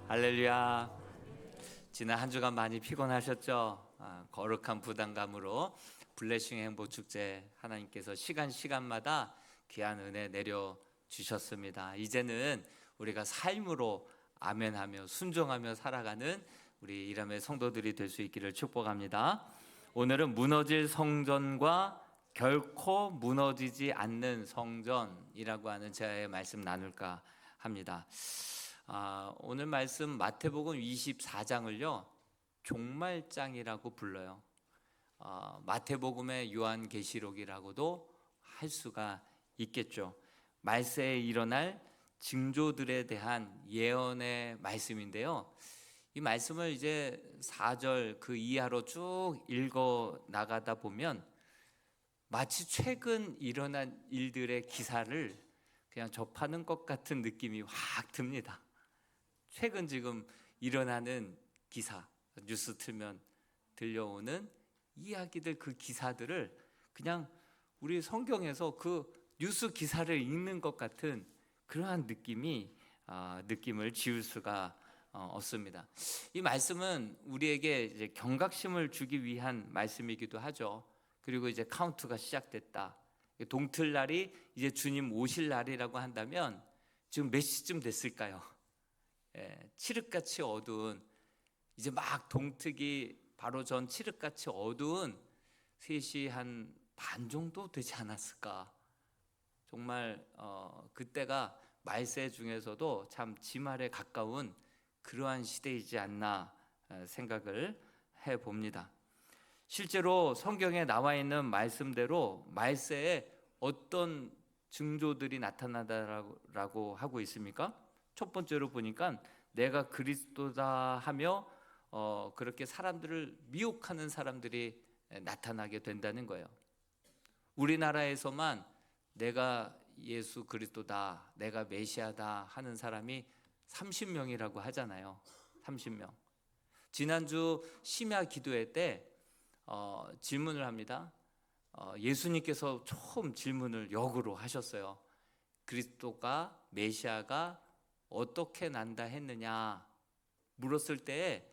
할렐루야. 지난 한 주간 많이 피곤하셨죠? 거룩한 부담감으로 블레싱 행복 축제 하나님께서 시간마다 귀한 은혜 내려 주셨습니다. 이제는 우리가 삶으로 아멘하며 순종하며 살아가는 우리 이람의 성도들이 될 수 있기를 축복합니다. 오늘은 무너질 성전과 결코 무너지지 않는 성전이라고 하는 제의 말씀 나눌까 합니다. 오늘 말씀 마태복음 24장을요 종말장이라고 불러요. 마태복음의 요한계시록이라고도 할 수가 있겠죠. 말세에 일어날 징조들에 대한 예언의 말씀인데요, 이 말씀을 이제 4절 그 이하로 쭉 읽어 나가다 보면 마치 최근 일어난 일들의 기사를 그냥 접하는 것 같은 느낌이 확 듭니다. 최근 지금 일어나는 기사, 뉴스 틀면 들려오는 이야기들, 그 기사들을 그냥 우리 성경에서 그 뉴스 기사를 읽는 것 같은 그러한 느낌을 지울 수가 없습니다. 이 말씀은 우리에게 이제 경각심을 주기 위한 말씀이기도 하죠. 그리고 이제 카운트가 시작됐다. 동틀날이 이제 주님 오실 날이라고 한다면 지금 몇 시쯤 됐을까요? 칠흑같이 어두운, 이제 막 동트기 바로 전 칠흑같이 어두운 3시 한 반 정도 되지 않았을까. 정말 그때가 말세 중에서도 참 지말에 가까운 그러한 시대이지 않나 생각을 해봅니다. 실제로 성경에 나와 있는 말씀대로 말세에 어떤 징조들이 나타나다라고 하고 있습니까? 첫 번째로 보니까 내가 그리스도다 하며 그렇게 사람들을 미혹하는 사람들이 나타나게 된다는 거예요. 우리나라에서만 내가 예수 그리스도다, 내가 메시아다 하는 사람이 30명이라고 하잖아요. 30명. 지난주 심야 기도회 때 질문을 합니다. 예수님께서 처음 질문을 역으로 하셨어요. 그리스도가, 메시아가 어떻게 난다 했느냐 물었을 때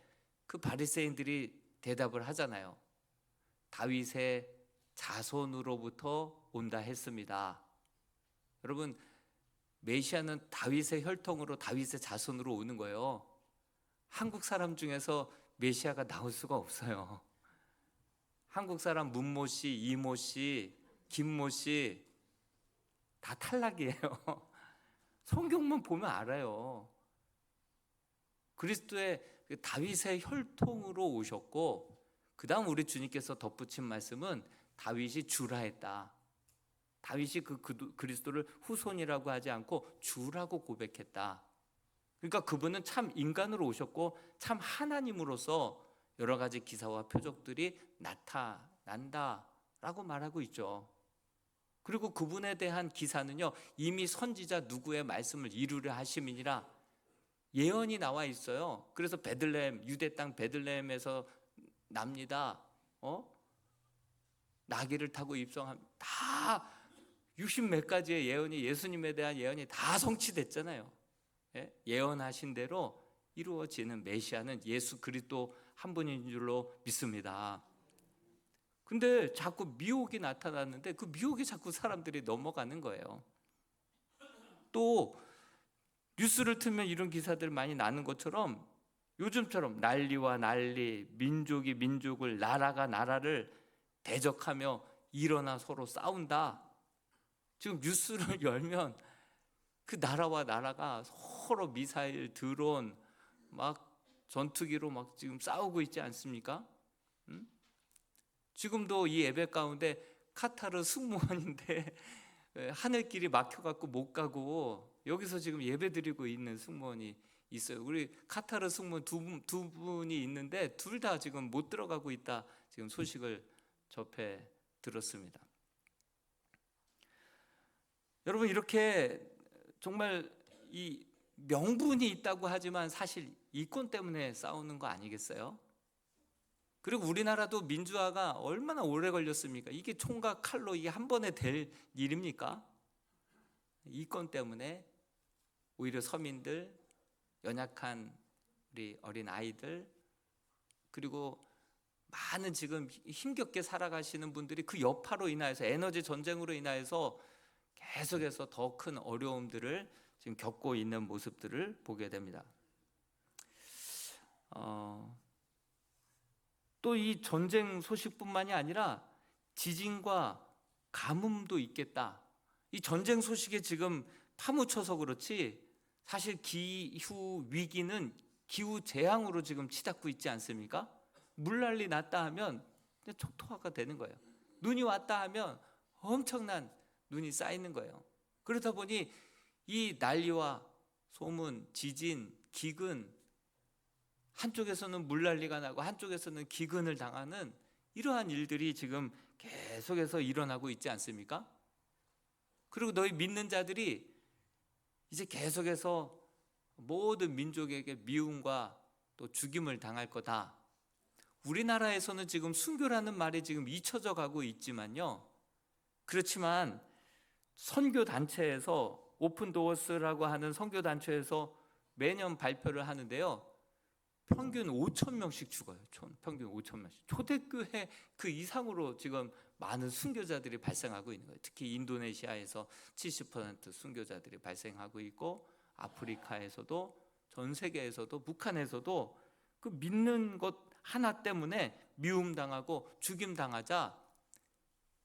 그 바리새인들이 대답을 하잖아요. 다윗의 자손으로부터 온다 했습니다. 여러분, 메시아는 다윗의 혈통으로, 다윗의 자손으로 오는 거예요. 한국 사람 중에서 메시아가 나올 수가 없어요. 한국 사람 문모 씨, 이모 씨, 김모 씨 다 탈락이에요. 성경만 보면 알아요. 그리스도의 다윗의 혈통으로 오셨고, 그 다음 우리 주님께서 덧붙인 말씀은 다윗이 주라 했다. 다윗이 그리스도를 후손이라고 하지 않고 주라고 고백했다. 그러니까 그분은 참 인간으로 오셨고 참 하나님으로서 여러 가지 기사와 표적들이 나타난다라고 말하고 있죠. 그리고 그분에 대한 기사는요, 이미 선지자 누구의 말씀을 이루려 하심이니라 예언이 나와 있어요. 그래서 베들레헴, 유대 땅 베들레헴에서 납니다. 나귀를 타고 입성함, 다 60몇 가지의 예언이, 예수님에 대한 예언이 다 성취됐잖아요. 예언하신 대로 이루어지는 메시아는 예수 그리스도 한 분인 줄로 믿습니다. 근데 자꾸 미혹이 나타났는데 그 미혹에 자꾸 사람들이 넘어가는 거예요. 또 뉴스를 틀면 이런 기사들 많이 나는 것처럼 요즘처럼 난리와 난리, 민족이 민족을, 나라가 나라를 대적하며 일어나 서로 싸운다. 지금 뉴스를 열면 그 나라와 나라가 서로 미사일, 드론, 막 전투기로 막 지금 싸우고 있지 않습니까? 지금도 이 예배 가운데 카타르 승무원인데 하늘길이 막혀갖고 못 가고 여기서 지금 예배 드리고 있는 승무원이 있어요. 우리 카타르 승무원 두 분이 있는데 둘 다 지금 못 들어가고 있다, 지금 소식을 접해 들었습니다. 여러분, 이렇게 정말 이 명분이 있다고 하지만 사실 이권 때문에 싸우는 거 아니겠어요? 그리고 우리나라도 민주화가 얼마나 오래 걸렸습니까? 이게 총과 칼로 이게 한 번에 될 일입니까? 이권 때문에 오히려 서민들, 연약한 우리 어린 아이들, 그리고 많은 지금 힘겹게 살아가시는 분들이 그 여파로 인하여서, 에너지 전쟁으로 인하여서 계속해서 더 큰 어려움들을 지금 겪고 있는 모습들을 보게 됩니다. 또 이 전쟁 소식뿐만이 아니라 지진과 가뭄도 있겠다. 이 전쟁 소식에 지금 파묻혀서 그렇지, 사실 기후 위기는 기후 재앙으로 지금 치닫고 있지 않습니까? 물난리 났다 하면 촉토화가 되는 거예요. 눈이 왔다 하면 엄청난 눈이 쌓이는 거예요. 그러다 보니 이 난리와 소문, 지진, 기근, 한쪽에서는 물난리가 나고 한쪽에서는 기근을 당하는 이러한 일들이 지금 계속해서 일어나고 있지 않습니까? 그리고 너희 믿는 자들이 이제 계속해서 모든 민족에게 미움과 또 죽임을 당할 거다. 우리나라에서는 지금 순교라는 말이 지금 잊혀져 가고 있지만요, 그렇지만 선교단체에서, 오픈도어스라고 하는 선교단체에서 매년 발표를 하는데요, 평균 5,000명씩 죽어요. 평균 5,000명씩. 초대교회 그 이상으로 지금 많은 순교자들이 발생하고 있는 거예요. 특히 인도네시아에서 70% 순교자들이 발생하고 있고, 아프리카에서도, 전 세계에서도, 북한에서도 그 믿는 것 하나 때문에 미움당하고 죽임당하자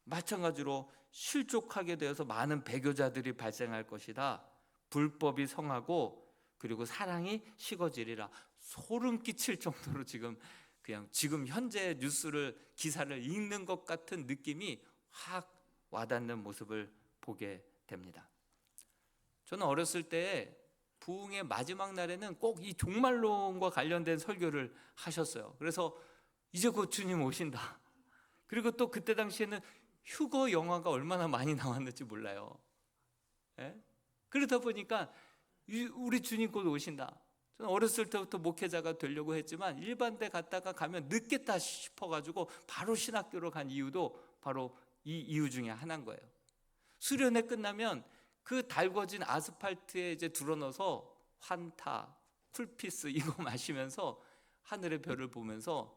마찬가지로 실족하게 되어서 많은 배교자들이 발생할 것이다. 불법이 성하고 그리고 사랑이 식어지리라. 소름 끼칠 정도로 지금 그냥 지금 현재 뉴스를, 기사를 읽는 것 같은 느낌이 확 와닿는 모습을 보게 됩니다. 저는 어렸을 때 부흥의 마지막 날에는 꼭 이 종말론과 관련된 설교를 하셨어요. 그래서 이제 곧 주님 오신다. 그리고 또 그때 당시에는 휴거 영화가 얼마나 많이 나왔는지 몰라요. 예? 그러다 보니까 우리 주님 곧 오신다. 저는 어렸을 때부터 목회자가 되려고 했지만 일반대 갔다가 가면 늦겠다 싶어가지고 바로 신학교로 간 이유도 바로 이 이유 중에 하나인 거예요. 수련회 끝나면 그 달궈진 아스팔트에 이제 드러넣어서 환타, 풀피스 이거 마시면서 하늘의 별을 보면서,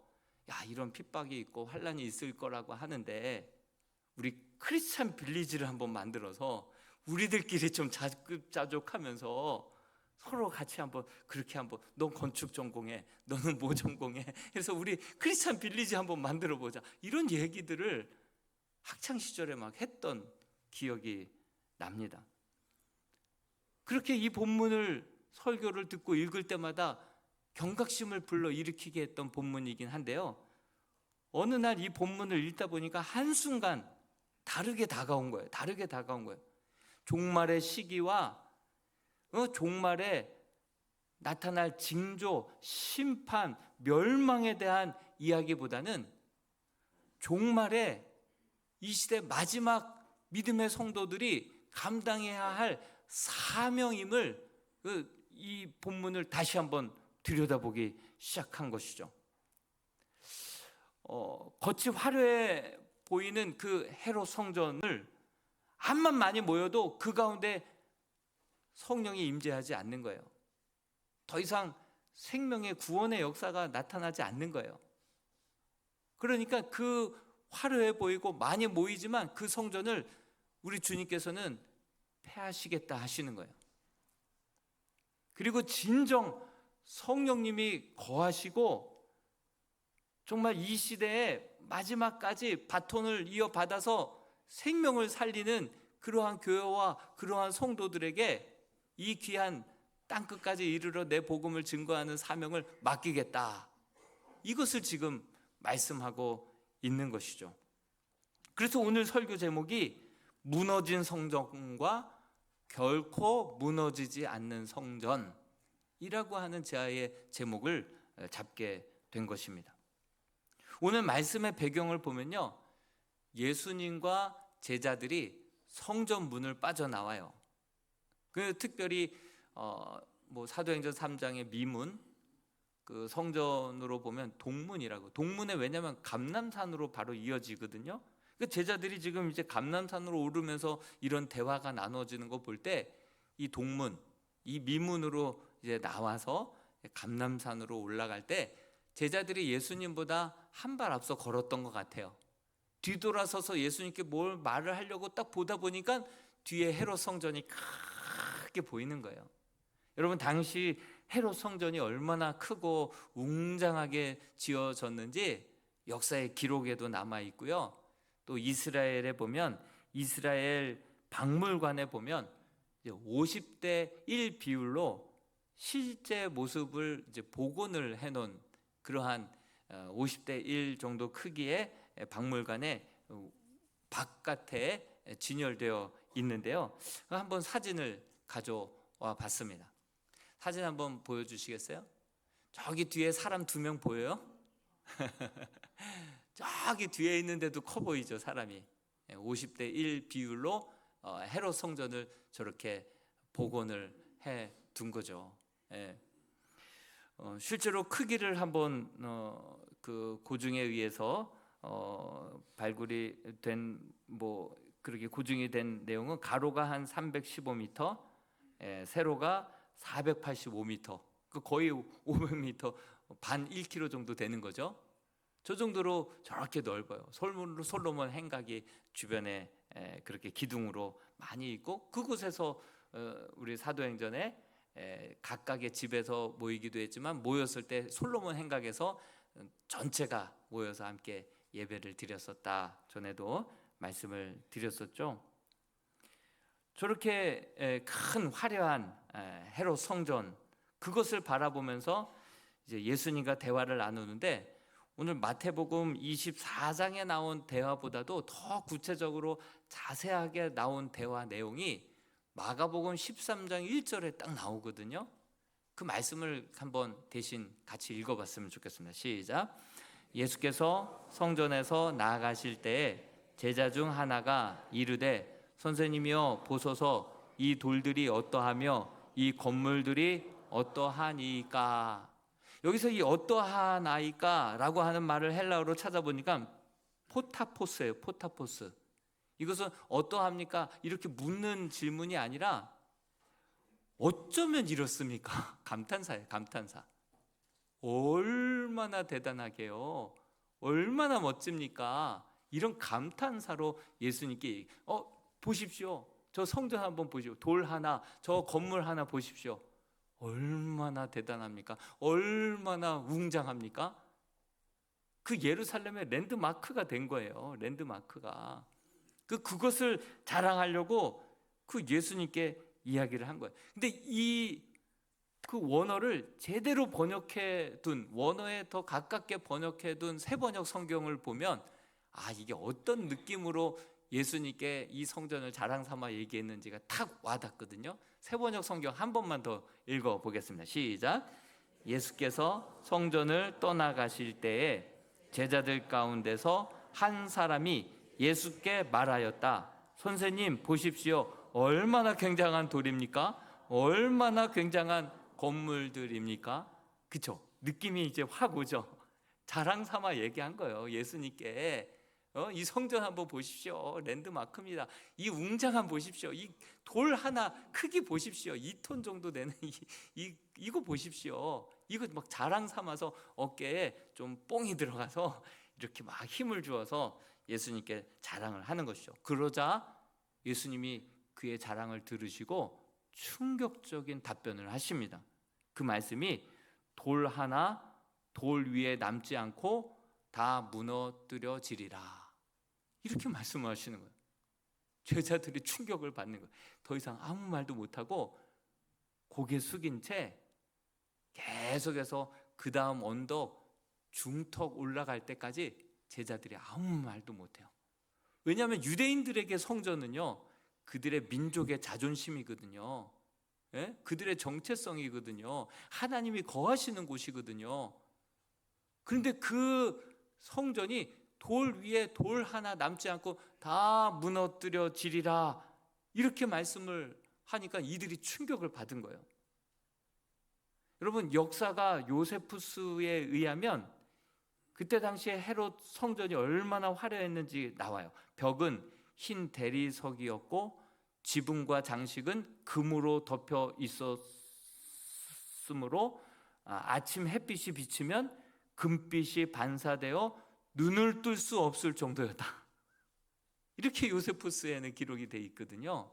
야, 이런 핍박이 있고 환란이 있을 거라고 하는데 우리 크리스찬 빌리지를 한번 만들어서 우리들끼리 좀 자급자족하면서 서로 같이 한번 그렇게 한번, 넌 건축 전공해, 너는 뭐 전공해, 그래서 우리 크리스찬 빌리지 한번 만들어 보자, 이런 얘기들을 학창 시절에 막 했던 기억이 납니다. 그렇게 이 본문을, 설교를 듣고 읽을 때마다 경각심을 불러일으키게 했던 본문이긴 한데요, 어느 날 이 본문을 읽다 보니까 한순간 다르게 다가온 거예요. 다르게 다가온 거예요. 종말의 시기와 종말에 나타날 징조, 심판, 멸망에 대한 이야기보다는 종말에 이 시대 마지막 믿음의 성도들이 감당해야 할 사명임을 이 본문을 다시 한번 들여다보기 시작한 것이죠. 겉이 화려해 보이는 그 헤롯 성전을 암만 많이 모여도 그 가운데 성령이 임재하지 않는 거예요. 더 이상 생명의 구원의 역사가 나타나지 않는 거예요. 그러니까 그 화려해 보이고 많이 모이지만 그 성전을 우리 주님께서는 폐하시겠다 하시는 거예요. 그리고 진정 성령님이 거하시고 정말 이 시대에 마지막까지 바톤을 이어받아서 생명을 살리는 그러한 교회와 그러한 성도들에게 이 귀한 땅끝까지 이르러 내 복음을 증거하는 사명을 맡기겠다. 이것을 지금 말씀하고 있는 것이죠. 그래서 오늘 설교 제목이 무너진 성전과 결코 무너지지 않는 성전이라고 하는 제아의 제목을 잡게 된 것입니다. 오늘 말씀의 배경을 보면요, 예수님과 제자들이 성전 문을 빠져나와요. 특별히 사도행전 3장의 미문, 그 성전으로 보면 동문이라고, 동문에 왜냐하면 감람산으로 바로 이어지거든요. 그 제자들이 지금 이제 감람산으로 오르면서 이런 대화가 나눠지는 거 볼 때 이 동문, 이 미문으로 이제 나와서 감람산으로 올라갈 때 제자들이 예수님보다 한 발 앞서 걸었던 것 같아요. 뒤돌아서서 예수님께 뭘 말을 하려고 딱 보다 보니까 뒤에 헤롯 성전이 크게 보이는 거예요. 여러분, 당시 헤롯 성전이 얼마나 크고 웅장하게 지어졌는지 역사의 기록에도 남아 있고요. 또 이스라엘에 보면, 이스라엘 박물관에 보면 50대 1 비율로 실제 모습을 이제 복원을 해놓은 그러한 50대 1 정도 크기의 박물관에 바깥에 진열되어 있는데요. 한번 사진을 가져와 봤습니다. 사진 한번 보여주시겠어요? 저기 뒤에 사람 2명 보여요? 저기 뒤에 있는데도 커 보이죠, 사람이. 50대 1 비율로 헤롯 성전을 저렇게 복원을 해 둔 거죠. 실제로 크기를 한번 그 고증에 의해서 발굴이 된 그렇게 고증이 된 내용은 가로가 한 315m, 세로가 485m, 거의 500m, 반 1km 정도 되는 거죠. 저 정도로 저렇게 넓어요. 솔로몬 행각이 주변에 그렇게 기둥으로 많이 있고, 그곳에서 우리 사도행전에 각각의 집에서 모이기도 했지만 모였을 때 솔로몬 행각에서 전체가 모여서 함께 예배를 드렸었다. 전에도 말씀을 드렸었죠. 저렇게 큰 화려한 헤롯 성전, 그것을 바라보면서 이제 예수님과 대화를 나누는데, 오늘 마태복음 24장에 나온 대화보다도 더 구체적으로 자세하게 나온 대화 내용이 마가복음 13장 1절에 딱 나오거든요. 그 말씀을 한번 대신 같이 읽어봤으면 좋겠습니다. 시작. 예수께서 성전에서 나아가실 때에 제자 중 하나가 이르되 선생님이여 보소서, 이 돌들이 어떠하며 이 건물들이 어떠하니까. 여기서 이 어떠하나이까 라고 하는 말을 헬라어로 찾아보니까 포타포스예요. 포타포스. 이것은 어떠합니까? 이렇게 묻는 질문이 아니라 어쩌면 이렇습니까? 감탄사예요. 감탄사. 얼마나 대단하게요. 얼마나 멋집니까? 이런 감탄사로 예수님께 보십시오. 저 성전 한번 보십시오. 돌 하나, 저 건물 하나 보십시오. 얼마나 대단합니까? 얼마나 웅장합니까? 그 예루살렘의 랜드마크가 된 거예요. 랜드마크가. 그것을 자랑하려고 그 예수님께 이야기를 한 거예요. 근데 그 원어를 제대로 번역해 둔, 원어에 더 가깝게 번역해 둔 새번역 성경을 보면 이게 어떤 느낌으로 예수님께 이 성전을 자랑 삼아 얘기했는지가 탁 와닿거든요. 새번역 성경 한 번만 더 읽어보겠습니다. 시작. 예수께서 성전을 떠나가실 때에 제자들 가운데서 한 사람이 예수께 말하였다. 선생님 보십시오. 얼마나 굉장한 돌입니까? 얼마나 굉장한 건물들입니까? 그쵸? 느낌이 이제 확 오죠. 자랑 삼아 얘기한 거예요. 예수님께 이 성전 한번 보십시오. 랜드마크입니다. 이 웅장함 보십시오. 이 돌 하나 크기 보십시오. 2톤 정도 되는 이거 보십시오. 이거 막 자랑 삼아서 어깨에 좀 뽕이 들어가서 이렇게 막 힘을 주어서 예수님께 자랑을 하는 것이죠. 그러자 예수님이 그의 자랑을 들으시고 충격적인 답변을 하십니다. 그 말씀이 돌 하나 돌 위에 남지 않고 다 무너뜨려지리라. 이렇게 말씀하시는 거예요. 제자들이 충격을 받는 거예요. 더 이상 아무 말도 못하고 고개 숙인 채 계속해서 그 다음 언덕 중턱 올라갈 때까지 제자들이 아무 말도 못해요. 왜냐하면 유대인들에게 성전은요, 그들의 민족의 자존심이거든요. 예? 그들의 정체성이거든요. 하나님이 거하시는 곳이거든요. 그런데 그 성전이 돌 위에 돌 하나 남지 않고 다 무너뜨려지리라, 이렇게 말씀을 하니까 이들이 충격을 받은 거예요. 여러분, 역사가 요세푸스에 의하면 그때 당시에 헤롯 성전이 얼마나 화려했는지 나와요. 벽은 흰 대리석이었고 지붕과 장식은 금으로 덮여 있었으므로 아침 햇빛이 비치면 금빛이 반사되어 눈을 뜰 수 없을 정도였다. 이렇게 요세푸스에는 기록이 돼 있거든요.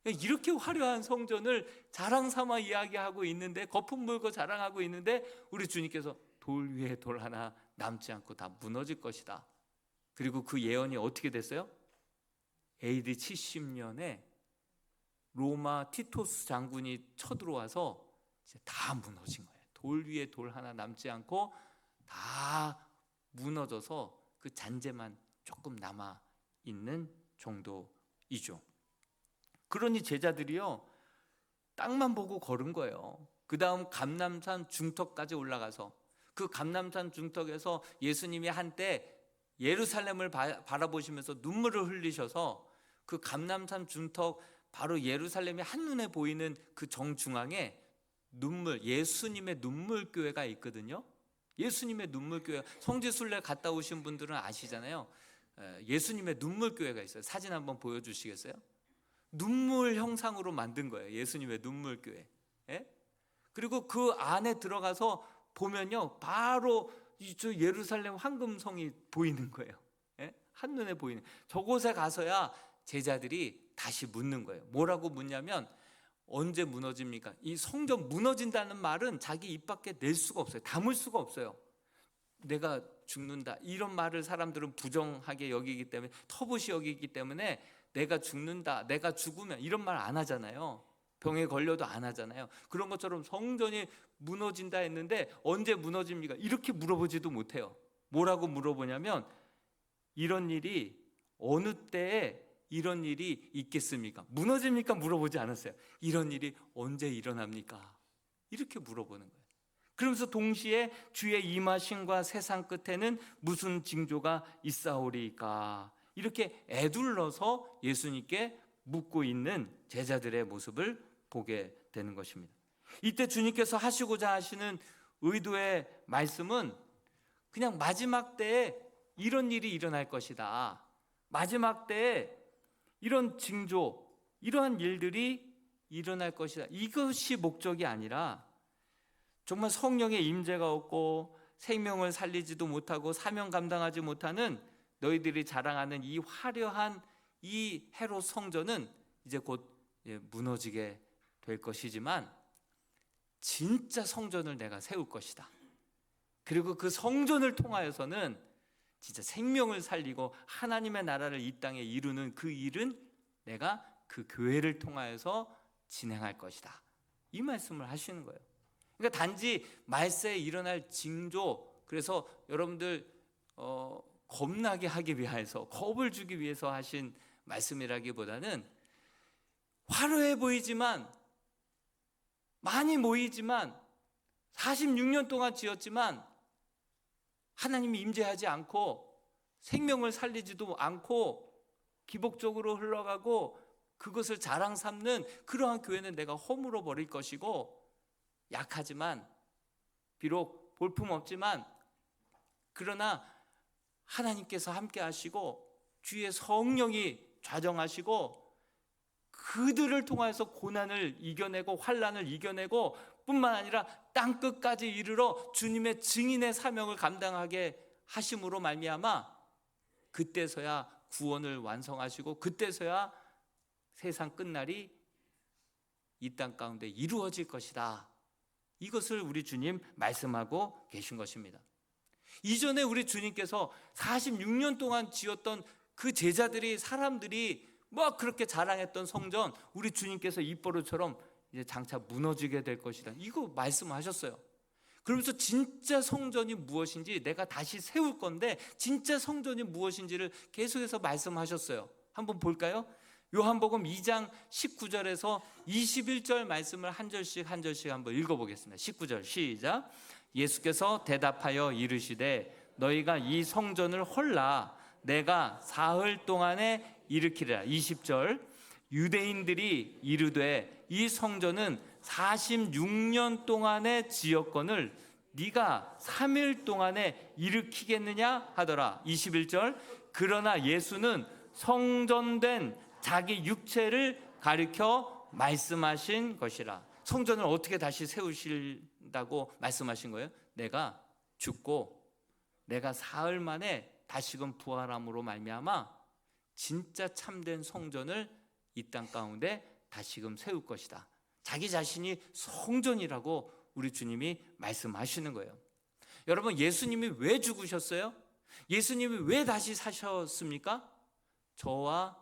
이렇게 화려한 성전을 자랑 삼아 이야기하고 있는데, 거품 물고 자랑하고 있는데, 우리 주님께서 돌 위에 돌 하나 남지 않고 다 무너질 것이다. 그리고 그 예언이 어떻게 됐어요? AD 70년에 로마 티토스 장군이 쳐들어와서 이제 다 무너진 거예요. 돌 위에 돌 하나 남지 않고 다 무너져서 그 잔재만 조금 남아 있는 정도이죠. 그러니 제자들이요, 땅만 보고 걸은 거예요. 그 다음 감람산 중턱까지 올라가서, 그 감람산 중턱에서 예수님이 한때 예루살렘을 바라보시면서 눈물을 흘리셔서, 그 감람산 중턱 바로 예루살렘이 한눈에 보이는 그 정중앙에 예수님의 눈물교회가 있거든요. 예수님의 눈물교회, 성지순례 갔다 오신 분들은 아시잖아요. 예수님의 눈물교회가 있어요. 사진 한번 보여주시겠어요? 눈물 형상으로 만든 거예요, 예수님의 눈물교회. 그리고 그 안에 들어가서 보면요, 바로 저 예루살렘 황금성이 보이는 거예요. 한눈에 보이는. 저곳에 가서야 제자들이 다시 묻는 거예요. 뭐라고 묻냐면, 언제 무너집니까? 이 성전 무너진다는 말은 자기 입 밖에 낼 수가 없어요. 담을 수가 없어요. 내가 죽는다, 이런 말을 사람들은 부정하게 여기기 때문에, 터부시 여기기 때문에 내가 죽는다, 내가 죽으면, 이런 말 안 하잖아요. 병에 걸려도 안 하잖아요. 그런 것처럼 성전이 무너진다 했는데 언제 무너집니까? 이렇게 물어보지도 못해요. 뭐라고 물어보냐면, 이런 일이 어느 때에 이런 일이 있겠습니까? 무너집니까? 물어보지 않았어요. 이런 일이 언제 일어납니까? 이렇게 물어보는 거예요. 그러면서 동시에 주의 임하심과 세상 끝에는 무슨 징조가 있사오리까? 이렇게 애둘러서 예수님께 묻고 있는 제자들의 모습을 보게 되는 것입니다. 이때 주님께서 하시고자 하시는 의도의 말씀은 그냥 마지막 때에 이런 일이 일어날 것이다, 마지막 때에 이런 징조, 이러한 일들이 일어날 것이다, 이것이 목적이 아니라, 정말 성령의 임재가 없고 생명을 살리지도 못하고 사명 감당하지 못하는 너희들이 자랑하는 이 화려한 이 헤롯 성전은 이제 곧 무너지게 될 것이지만, 진짜 성전을 내가 세울 것이다. 그리고 그 성전을 통하여서는 진짜 생명을 살리고 하나님의 나라를 이 땅에 이루는 그 일은 내가 그 교회를 통하여서 진행할 것이다, 이 말씀을 하시는 거예요. 그러니까 단지 말세에 일어날 징조, 그래서 여러분들 겁나게 하기 위해서, 겁을 주기 위해서 하신 말씀이라기보다는, 화려해 보이지만, 많이 모이지만, 46년 동안 지었지만 하나님이 임재하지 않고 생명을 살리지도 않고 기복적으로 흘러가고 그것을 자랑 삼는 그러한 교회는 내가 허물어 버릴 것이고, 약하지만, 비록 볼품없지만, 그러나 하나님께서 함께 하시고 주의 성령이 좌정하시고 그들을 통해서 고난을 이겨내고 환난을 이겨내고 뿐만 아니라 땅끝까지 이르러 주님의 증인의 사명을 감당하게 하심으로 말미암아 그때서야 구원을 완성하시고 그때서야 세상 끝날이 이 땅 가운데 이루어질 것이다, 이것을 우리 주님 말씀하고 계신 것입니다. 이전에 우리 주님께서 46년 동안 지었던 그 제자들이, 사람들이 뭐 그렇게 자랑했던 성전, 우리 주님께서 입버릇처럼 이제 장차 무너지게 될 것이다, 이거 말씀하셨어요. 그러면서 진짜 성전이 무엇인지, 내가 다시 세울 건데 진짜 성전이 무엇인지를 계속해서 말씀하셨어요. 한번 볼까요? 요한복음 2장 19절에서 21절 말씀을 한 절씩 한 절씩 한번 읽어보겠습니다. 19절 시작. 예수께서 대답하여 이르시되 너희가 이 성전을 헐라 내가 사흘 동안에 일으키리라. 20절 유대인들이 이르되 이 성전은 46년 동안에 지었거늘 네가 3일 동안에 일으키겠느냐 하더라. 21절 그러나 예수는 성전된 자기 육체를 가리켜 말씀하신 것이라. 성전을 어떻게 다시 세우실 하신다고 말씀하신 거예요. 내가 죽고 내가 사흘 만에 다시금 부활함으로 말미암아 진짜 참된 성전을 이 땅 가운데 다시금 세울 것이다. 자기 자신이 성전이라고 우리 주님이 말씀하시는 거예요. 여러분, 예수님이 왜 죽으셨어요? 예수님이 왜 다시 사셨습니까? 저와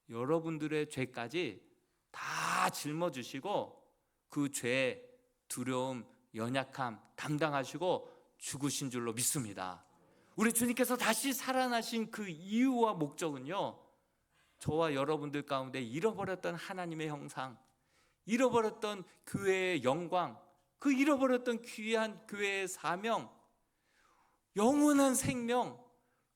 여러분들의 죄까지 다 짊어지시고 그 죄, 두려움, 연약함 담당하시고 죽으신 줄로 믿습니다. 우리 주님께서 다시 살아나신 그 이유와 목적은요, 저와 여러분들 가운데 잃어버렸던 하나님의 형상, 잃어버렸던 교회의 영광, 그 잃어버렸던 귀한 교회의 사명, 영원한 생명,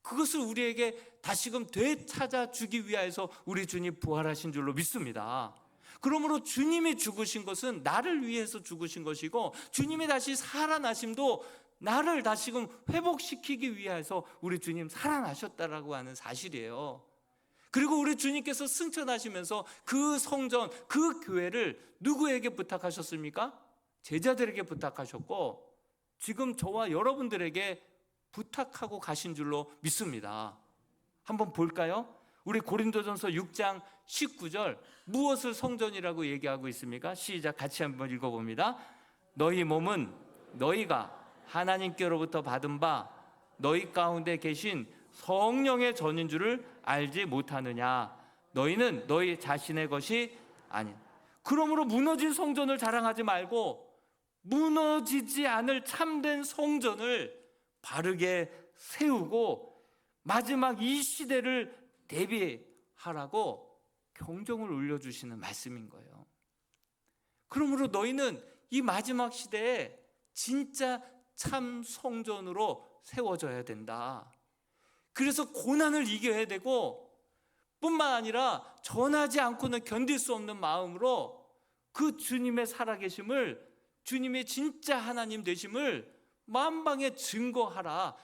그것을 우리에게 다시금 되찾아 주기 위하여서 우리 주님 부활하신 줄로 믿습니다. 그러므로 주님이 죽으신 것은 나를 위해서 죽으신 것이고, 주님이 다시 살아나심도 나를 다시금 회복시키기 위해서 우리 주님 살아나셨다라고 하는 사실이에요. 그리고 우리 주님께서 승천하시면서 그 성전, 그 교회를 누구에게 부탁하셨습니까? 제자들에게 부탁하셨고, 지금 저와 여러분들에게 부탁하고 가신 줄로 믿습니다. 한번 볼까요? 우리 고린도전서 6장 19절, 무엇을 성전이라고 얘기하고 있습니까? 시작, 같이 한번 읽어봅니다. 너희 몸은 너희가 하나님께로부터 받은 바 너희 가운데 계신 성령의 전인 줄을 알지 못하느냐. 너희는 너희 자신의 것이 아닌. 그러므로 무너진 성전을 자랑하지 말고 무너지지 않을 참된 성전을 바르게 세우고 마지막 이 시대를 대비하라고 경종을 울려주시는 말씀인 거예요. 그러므로 너희는 이 마지막 시대에 진짜 참 성전으로 세워져야 된다. 그래서 고난을 이겨야 되고, 뿐만 아니라 전하지 않고는 견딜 수 없는 마음으로 그 주님의 살아계심을, 주님의 진짜 하나님 되심을 만방에 증거하라.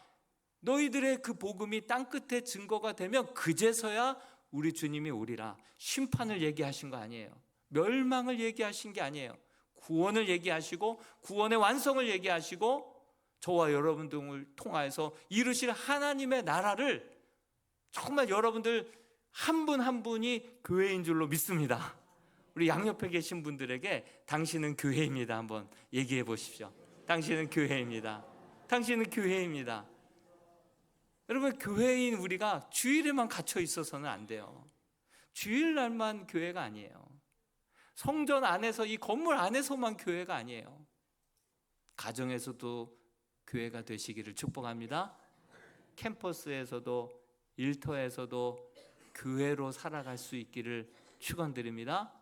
너희들의 그 복음이 땅끝에 증거가 되면 그제서야 우리 주님이 오리라. 심판을 얘기하신 거 아니에요. 멸망을 얘기하신 게 아니에요. 구원을 얘기하시고 구원의 완성을 얘기하시고 저와 여러분 등을 통하여서 이루실 하나님의 나라를 정말 여러분들 한 분 한 분이 교회인 줄로 믿습니다. 우리 양옆에 계신 분들에게 당신은 교회입니다 한번 얘기해 보십시오. 당신은 교회입니다. 당신은 교회입니다. 여러분, 교회인 우리가 주일에만 갇혀 있어서는 안 돼요. 주일날만 교회가 아니에요. 성전 안에서, 이 건물 안에서만 교회가 아니에요. 가정에서도 교회가 되시기를 축복합니다. 캠퍼스에서도, 일터에서도 교회로 살아갈 수 있기를 축원드립니다.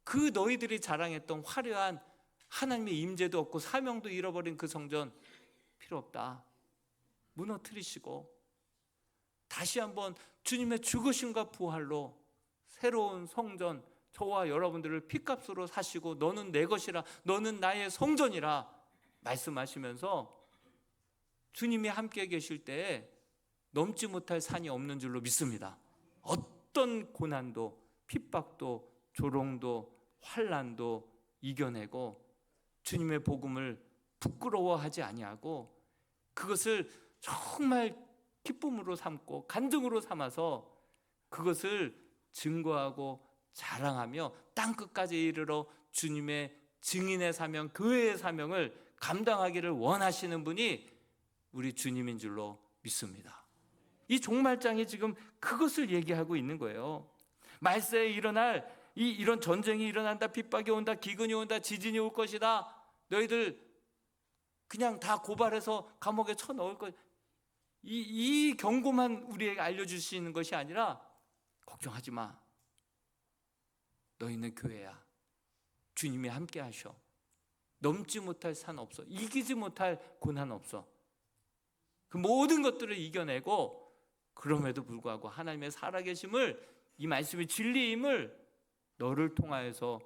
그 너희들이 자랑했던 화려한 하나님의 임재도 없고 사명도 잃어버린 그 성전 필요 없다. 무너뜨리시고 다시 한번 주님의 죽으심과 부활로 새로운 성전, 저와 여러분들을 핏값으로 사시고 너는 내 것이라, 너는 나의 성전이라 말씀하시면서 주님이 함께 계실 때에 넘지 못할 산이 없는 줄로 믿습니다. 어떤 고난도, 핍박도, 조롱도, 환난도 이겨내고 주님의 복음을 부끄러워하지 아니하고 그것을 정말 기쁨으로 삼고 간증으로 삼아서 그것을 증거하고 자랑하며 땅끝까지 이르러 주님의 증인의 사명, 교회의 사명을 감당하기를 원하시는 분이 우리 주님인 줄로 믿습니다. 이 종말장이 지금 그것을 얘기하고 있는 거예요. 말세에 일어날 이런 전쟁이 일어난다, 핍박이 온다, 기근이 온다, 지진이 올 것이다. 너희들 그냥 다 고발해서 감옥에 쳐넣을 것. 이 경고만 우리에게 알려주시는 것이 아니라 걱정하지 마. 너희는 교회야. 주님이 함께 하셔. 넘지 못할 산 없어. 이기지 못할 고난 없어. 그 모든 것들을 이겨내고 그럼에도 불구하고 하나님의 살아계심을, 이 말씀의 진리임을 너를 통하여서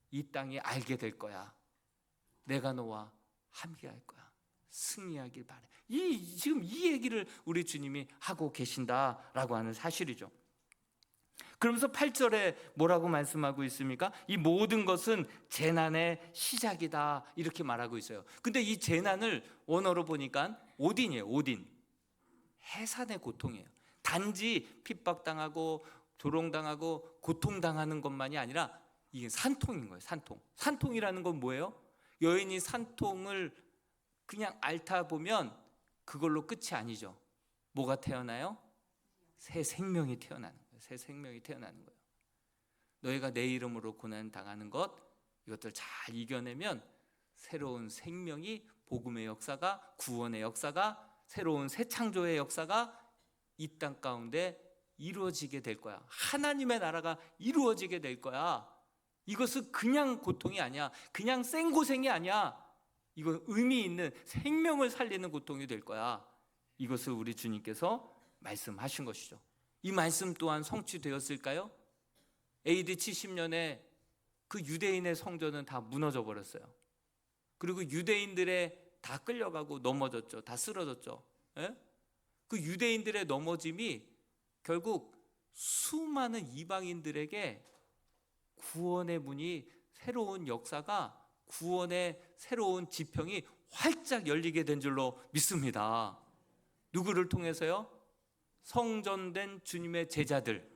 이 땅이 알게 될 거야. 내가 너와 함께 할 거야. 승리하길 바래. 지금 이 얘기를 우리 주님이 하고 계신다라고 하는 사실이죠. 그러면서 8절에 뭐라고 말씀하고 있습니까? 이 모든 것은 재난의 시작이다 이렇게 말하고 있어요. 근데 이 재난을 원어로 보니까 오딘이에요. 오딘. 해산의 고통이에요. 단지 핍박당하고 조롱당하고 고통당하는 것만이 아니라 이게 산통인 거예요. 산통. 산통이라는 건 뭐예요? 여인이 산통을 그냥 앓다 보면 그걸로 끝이 아니죠. 뭐가 태어나요? 새 생명이 태어나는 거예요. 새 생명이 태어나는 거예요. 너희가 내 이름으로 고난 당하는 것, 이것들 잘 이겨내면 새로운 생명이, 복음의 역사가, 구원의 역사가, 새로운 새 창조의 역사가 이 땅 가운데 이루어지게 될 거야. 하나님의 나라가 이루어지게 될 거야. 이것은 그냥 고통이 아니야. 그냥 생고생이 아니야. 이건 의미 있는 생명을 살리는 고통이 될 거야. 이것을 우리 주님께서 말씀하신 것이죠. 이 말씀 또한 성취되었을까요? AD 70년에 그 유대인의 성전은 다 무너져 버렸어요. 그리고 유대인들의 다 끌려가고 넘어졌죠. 다 쓰러졌죠. 예? 그 유대인들의 넘어짐이 결국 수많은 이방인들에게 구원의 문이, 새로운 역사가, 구원의 새로운 지평이 활짝 열리게 된 줄로 믿습니다. 누구를 통해서요? 성전된 주님의 제자들,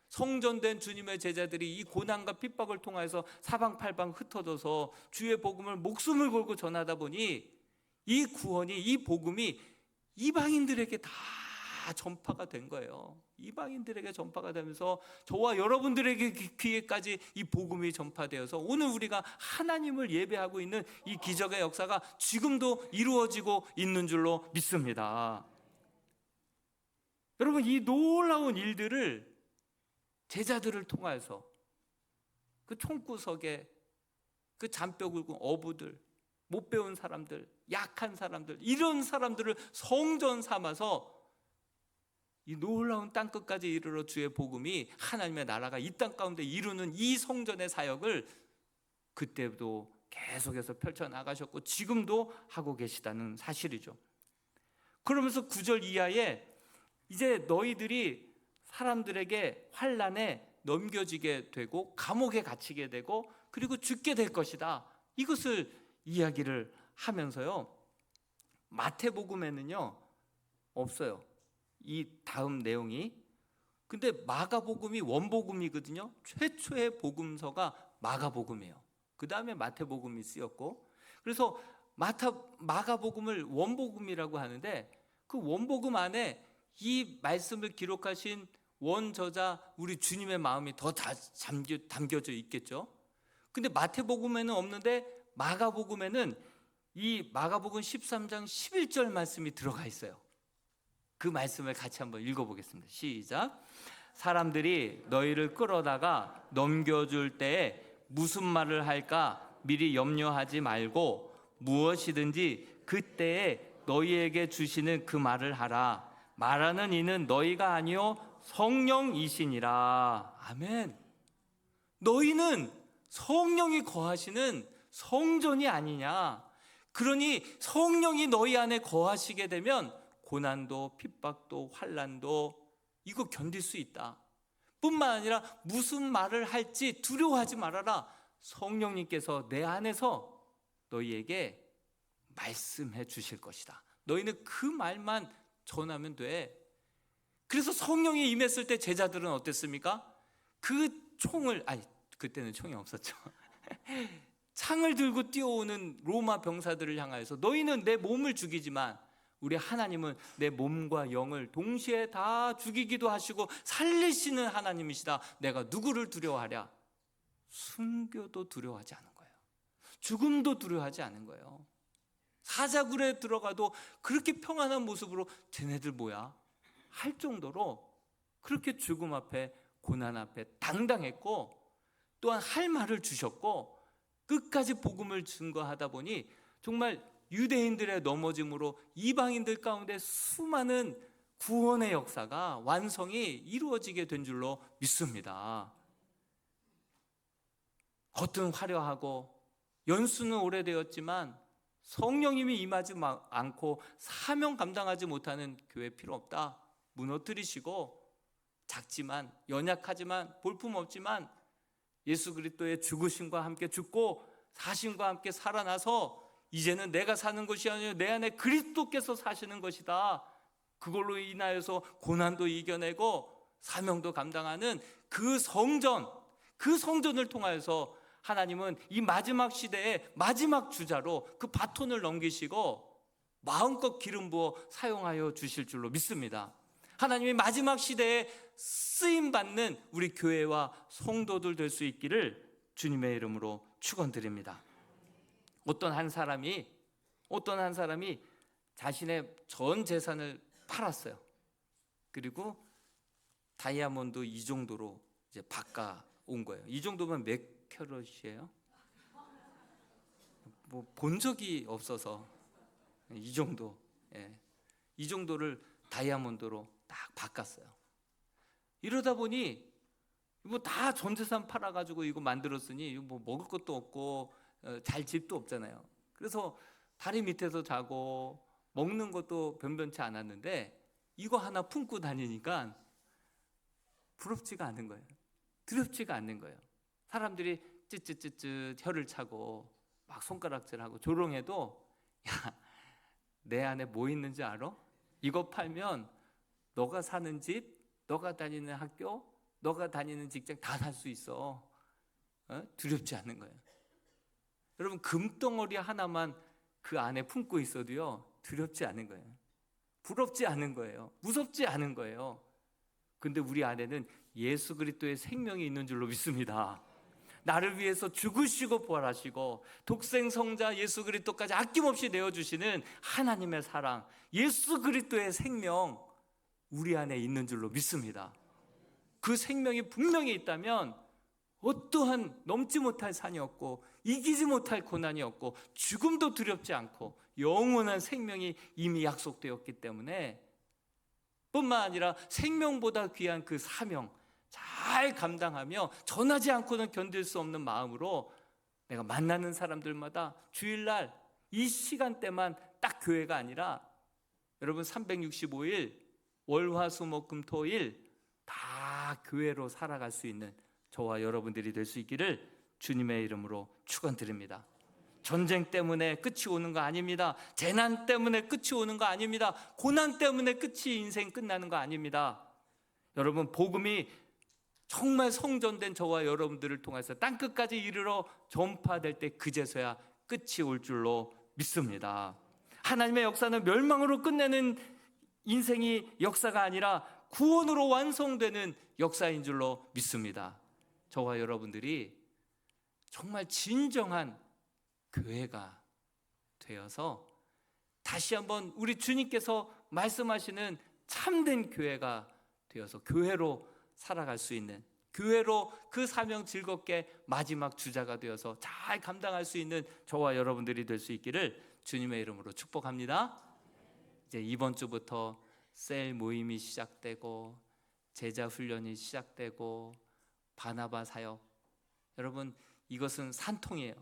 성전된 주님의 제자들이 이 고난과 핍박을 통해서 사방팔방 흩어져서 주의 복음을 목숨을 걸고 전하다 보니 이 구원이, 이 복음이 이방인들에게 다 전파가 된 거예요. 이방인들에게 전파가 되면서 저와 여러분들에게 귀에까지 이 복음이 전파되어서 오늘 우리가 하나님을 예배하고 있는 이 기적의 역사가 지금도 이루어지고 있는 줄로 믿습니다. 여러분, 이 놀라운 일들을 제자들을 통해서 그 총구석에 그 잔뼈 굵은 어부들, 못 배운 사람들, 약한 사람들, 이런 사람들을 성전 삼아서 이 놀라운 땅끝까지 이르러 주의 복음이, 하나님의 나라가 이 땅 가운데 이루는 이 성전의 사역을 그때도 계속해서 펼쳐나가셨고 지금도 하고 계시다는 사실이죠. 그러면서 9절 이하에 이제 너희들이 사람들에게 환난에 넘겨지게 되고 감옥에 갇히게 되고 그리고 죽게 될 것이다, 이것을 이야기를 하면서요, 마태복음에는요 없어요, 이 다음 내용이. 근데 마가복음이 원복음이거든요. 최초의 복음서가 마가복음이에요. 그 다음에 마태복음이 쓰였고, 그래서 마가복음을 원복음이라고 하는데 그 원복음 안에 이 말씀을 기록하신 원저자 우리 주님의 마음이 더 담겨져 있겠죠. 근데 마태복음에는 없는데 마가복음에는 이 마가복음 13장 11절 말씀이 들어가 있어요. 그 말씀을 같이 한번 읽어보겠습니다. 시작. 사람들이 너희를 끌어다가 넘겨줄 때에 무슨 말을 할까 미리 염려하지 말고 무엇이든지 그때에 너희에게 주시는 그 말을 하라. 말하는 이는 너희가 아니요 성령이시니라. 아멘. 너희는 성령이 거하시는 성전이 아니냐. 그러니 성령이 너희 안에 거하시게 되면 고난도 핍박도 환난도 이거 견딜 수 있다. 뿐만 아니라 무슨 말을 할지 두려워하지 말아라. 성령님께서 내 안에서 너희에게 말씀해 주실 것이다. 너희는 그 말만 전하면 돼. 그래서 성령이 임했을 때 제자들은 어땠습니까? 그 총을, 그때는 총이 없었죠. 창을 들고 뛰어오는 로마 병사들을 향하여서 너희는 내 몸을 죽이지만 우리 하나님은 내 몸과 영을 동시에 다 죽이기도 하시고 살리시는 하나님이시다. 내가 누구를 두려워하랴? 순교도 두려워하지 않은 거예요. 죽음도 두려워하지 않은 거예요. 사자굴에 들어가도 그렇게 평안한 모습으로 쟤네들 뭐야? 할 정도로 그렇게 죽음 앞에, 고난 앞에 당당했고, 또한 할 말을 주셨고, 끝까지 복음을 증거하다 보니 정말 유대인들의 넘어짐으로 이방인들 가운데 수많은 구원의 역사가, 완성이 이루어지게 된 줄로 믿습니다. 겉은 화려하고 연수는 오래되었지만 성령님이 임하지 않고 사명 감당하지 못하는 교회 필요 없다. 무너뜨리시고 작지만 연약하지만 볼품없지만 예수 그리스도의 죽으심과 함께 죽고 사심과 함께 살아나서 이제는 내가 사는 것이 아니라 내 안에 그리스도께서 사시는 것이다. 그걸로 인하여서 고난도 이겨내고 사명도 감당하는 그 성전을 통하여서 하나님은 이 마지막 시대의 마지막 주자로 그 바톤을 넘기시고 마음껏 기름 부어 사용하여 주실 줄로 믿습니다. 하나님의 마지막 시대에 쓰임받는 우리 교회와 성도들 될 수 있기를 주님의 이름으로 축원드립니다. 어떤 한 사람이 자신의 전 재산을 팔았어요. 그리고 다이아몬드 이 정도로 이제 바꿔 온 거예요. 이 정도면 몇 캐럿이에요? 뭐 본 적이 없어서 이 정도, 이 정도를 다이아몬드로 딱 바꿨어요. 이러다 보니 뭐 다 전 재산 팔아가지고 이거 만들었으니 뭐 먹을 것도 없고 잘 집도 없잖아요. 그래서 다리 밑에서 자고 먹는 것도 변변치 않았는데 이거 하나 품고 다니니까 부럽지가 않은 거예요. 두렵지가 않는 거예요. 사람들이 쯧쯧쯧쯧 혀를 차고 막 손가락질하고 조롱해도 야, 내 안에 뭐 있는지 알아? 이거 팔면 너가 사는 집, 너가 다니는 학교, 너가 다니는 직장 다 살 수 있어. 두렵지 않는 거예요. 여러분 금덩어리 하나만 그 안에 품고 있어도요 두렵지 않은 거예요. 부럽지 않은 거예요. 무섭지 않은 거예요. 근데 우리 안에는 예수 그리스도의 생명이 있는 줄로 믿습니다. 나를 위해서 죽으시고 부활하시고 독생 성자 예수 그리스도까지 아낌없이 내어주시는 하나님의 사랑, 예수 그리스도의 생명 우리 안에 있는 줄로 믿습니다. 그 생명이 분명히 있다면 어떠한 넘지 못할 산이 없고 이기지 못할 고난이 없고 죽음도 두렵지 않고 영원한 생명이 이미 약속되었기 때문에 뿐만 아니라 생명보다 귀한 그 사명 잘 감당하며 전하지 않고는 견딜 수 없는 마음으로 내가 만나는 사람들마다 주일날 이 시간대만 딱 교회가 아니라 여러분 365일 월화수목금토일 다 교회로 살아갈 수 있는 저와 여러분들이 될 수 있기를 주님의 이름으로 축원드립니다. 전쟁 때문에 끝이 오는 거 아닙니다. 재난 때문에 끝이 오는 거 아닙니다. 고난 때문에 끝이 인생 끝나는 거 아닙니다. 여러분 복음이 정말 성전된 저와 여러분들을 통해서 땅끝까지 이르러 전파될 때 그제서야 끝이 올 줄로 믿습니다. 하나님의 역사는 멸망으로 끝내는 인생이 역사가 아니라 구원으로 완성되는 역사인 줄로 믿습니다. 저와 여러분들이 정말 진정한 교회가 되어서 다시 한번 우리 주님께서 말씀하시는 참된 교회가 되어서 교회로 살아갈 수 있는, 교회로 그 사명 즐겁게 마지막 주자가 되어서 잘 감당할 수 있는 저와 여러분들이 될 수 있기를 주님의 이름으로 축복합니다. 이제 이번 주부터 셀 모임이 시작되고 제자 훈련이 시작되고 바나바 사역, 여러분 이것은 산통이에요.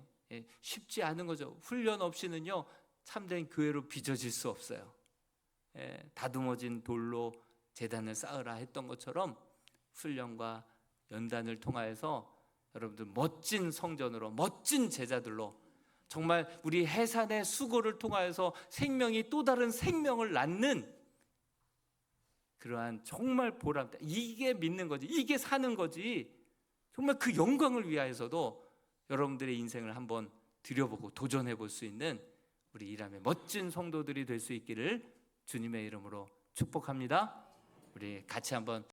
쉽지 않은 거죠. 훈련 없이는요 참된 교회로 빚어질 수 없어요. 다듬어진 돌로 제단을 쌓으라 했던 것처럼 훈련과 연단을 통하여서 여러분들 멋진 성전으로, 멋진 제자들로, 정말 우리 해산의 수고를 통하여서 생명이 또 다른 생명을 낳는 그러한 정말 보람, 이게 믿는 거지, 이게 사는 거지. 정말 그 영광을 위하여서도 여러분들의 인생을 한번 들여보고 도전해 볼 수 있는 우리 이람의 멋진 성도들이 될 수 있기를 주님의 이름으로 축복합니다. 우리 같이 한번